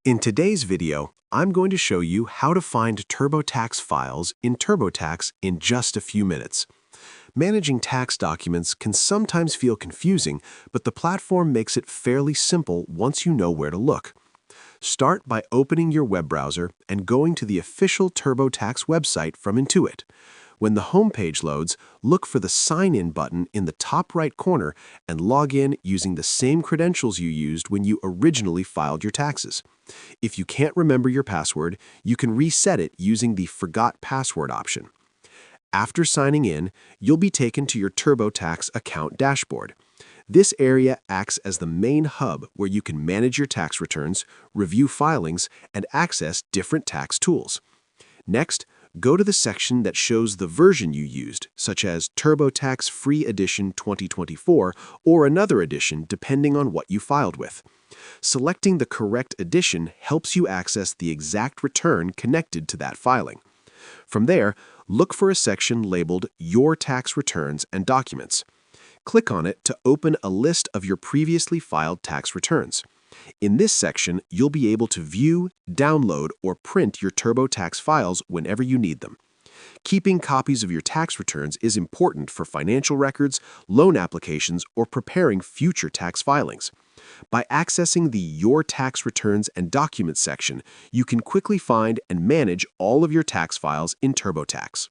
In today's video, I'm going to show you how to find TurboTax files in TurboTax in just a few minutes. Managing tax documents can sometimes feel confusing, but the platform makes it fairly simple once you know where to look. Start by opening your web browser and going to the official TurboTax website from Intuit. When the home page loads, look for the Sign In button in the top right corner and log in using the same credentials you used when you originally filed your taxes. If you can't remember your password, you can reset it using the Forgot Password option. After signing in, you'll be taken to your TurboTax account dashboard. This area acts as the main hub where you can manage your tax returns, review filings, and access different tax tools. Next, go to the section that shows the version you used, such as TurboTax Free Edition 2024 or another edition depending on what you filed with. Selecting the correct edition helps you access the exact return connected to that filing. From there, look for a section labeled Your Tax Returns and Documents. Click on it to open a list of your previously filed tax returns. In this section, you'll be able to view, download, or print your TurboTax files whenever you need them. Keeping copies of your tax returns is important for financial records, loan applications, or preparing future tax filings. By accessing the Your Tax Returns and Documents section, you can quickly find and manage all of your tax files in TurboTax.